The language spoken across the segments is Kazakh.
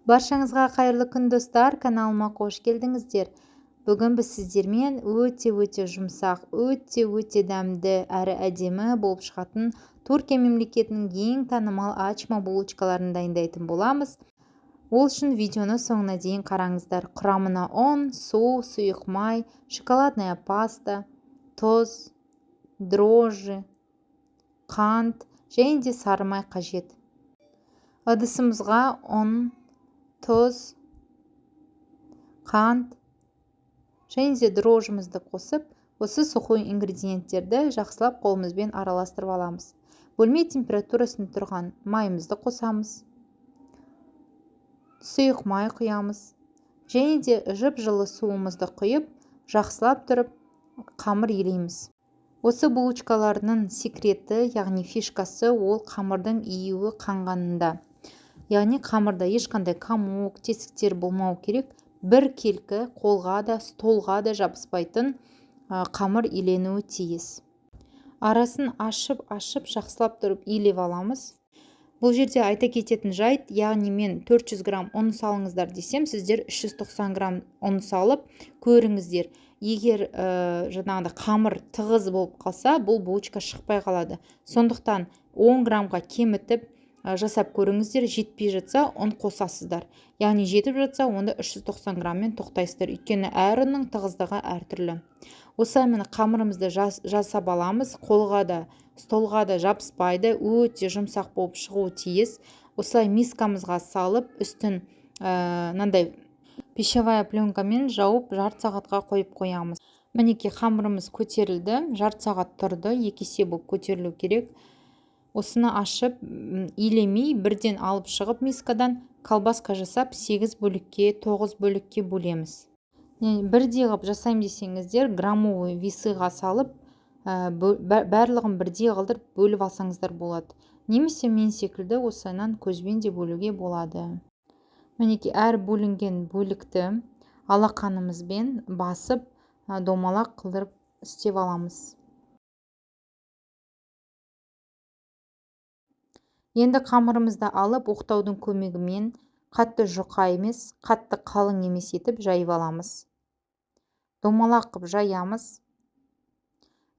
Баршаңызға қайырлы күн достар, каналыма қош келдіңіздер. Бүгін біз сіздермен өте жұмсақ, өте дәмді әрі әдемі болып шығатын Түркия мемлекетінің ең танымал ачма булочкаларын дайындайтын боламыз. Ол үшін видеоны соңына дейін қараңыздар. Құрамына ұн, су, сұйық май, шоколадная паста, тұз, дрожжи, қант және де сары май қажет. Ыдысымызға ұн, тұз, қант және де дрожжымызды қосып, осы сухой ингредиенттерді жақсылап қолымызбен араластырып аламыз. Бөлме температурасында тұрған майымызды қосамыз. Сұйық май құямыз. Және де жып-жылы суымызды құйып, жақсылап тұрып, қамыр елейміз. Осы булочкаларының секреті, яғни фишкасы ол қамырдың июі қанғанында. Яғни қамырда ешқандай комок, тесіктер болмау керек. Бір келкі қолға да, столға да жабыспайтын қамыр иленуі тиіс. Арасын ашып жақсылап тұрып илеп аламыз. Бұл жерде айта кететін жайт, яғни мен 400 грамм ұн салыңыздар десем, сіздер 390 грамм ұн салып көріңіздер. Егер жаңағыда қамыр тығыз болып қалса, бұл булочка шықпай қалады. Сондықтан 10 граммға кемітіп жасап көріңіздер, жетпей жатса ұн қосасыздар. Яғни жетіп жатса, онда 390 граммен тоқтайсыздар. Өйткені әр ұнның тығыздығы әртүрлі. Осылай міне қамырымызды жасап аламыз. Қолға да, столға да жабыспайды, өте жұмсақ болып шығуы тиіс. Осылай мискамызға салып, үстін мынандай пищевая пленкамен жауып, жарты сағатқа қойып қоямыз. Мінекей қамырымыз көтерілді, жарты сағат тұрды, 2 есе болып көтерілу керек. Осыны ашып, илемей, бірден алып шығып мискадан колбаска жасап 8 бөлікке, 9 бөлікке бөлеміз. Бірдей қылып жасайым десеңіздер, граммовый весыға салып, барлығын бірдей қылдырып бөліп алсаңыздар болады. Немесе мен секілді осынан көзбен де бөлуге болады. Мінекей әр бөлінген бөлікті алақанымызбен басып, домалақ қылдырып істеп аламыз. Енді қамырымызды алып, оқтаудың көмегімен қатты жұқа емес, қатты қалың емес етіп жайып аламыз. Домалақ қып жаямыз.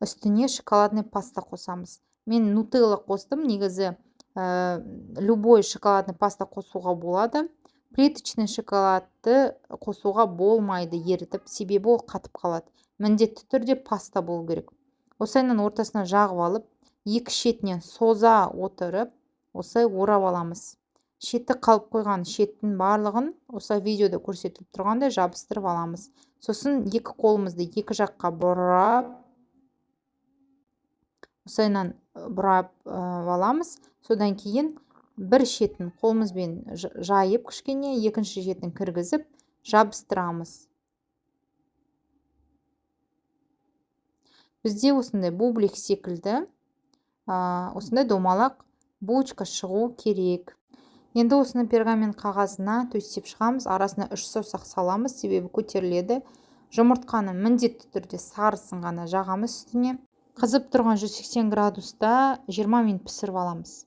Үстіне шоколадный паста қосамыз. Мен нутелла қостым, негізі любой шоколадный паста қосуға болады. Плиточный шоколадты қосуға болмайды ерітіп, себебі ол қатып қалады. Міндетті түрде паста болу керек. Осайынан ортасына жағып алып, екі шетінен соза отырып, осылай орап аламыз. Шеті қалып қойған шеттің барлығын осылай видеода көрсетіліп тұрғандай жабыстырып аламыз. Сосын екі қолымызды екі жаққа бұрап, осайынан бұрап аламыз. Содан кейін бір шетін қолымызбен жайып кішкене, екінші шетін кіргізіп жабыстырамыз. Бізде осындай бублик секілді, осындай домалақ булочка шығу керек. Енді осыны пергамент қағазына төсеп шығамыз. Арасына 3 саусақ саламыз, себебі көтеріледі. Жұмыртқаны міндетті түрде сарысын ғана жағамыз үстіне. Қызып тұрған 180 градуста 20 минут пісіріп аламыз.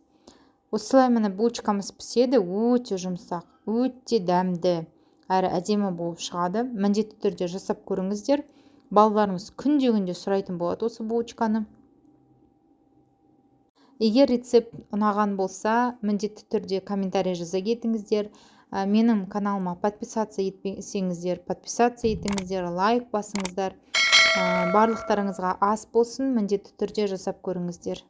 Осылай міне булочкамыз піседі, өте жұмсақ, өте дәмді, әрі әдемі болып шығады. Міндетті түрде жасап көріңіздер. Балаларыңыз күнде сұрайтын болады осы булочканы. Егер рецепт ұнаған болса, міндетті түрде комментарий жаза кетіңіздер. Менің каналыма подписаться етпесеңіздер, подписаться етіңіздер, лайк басыңыздар. Барлықтарыңызға ас болсын, міндетті түрде жасап көріңіздер.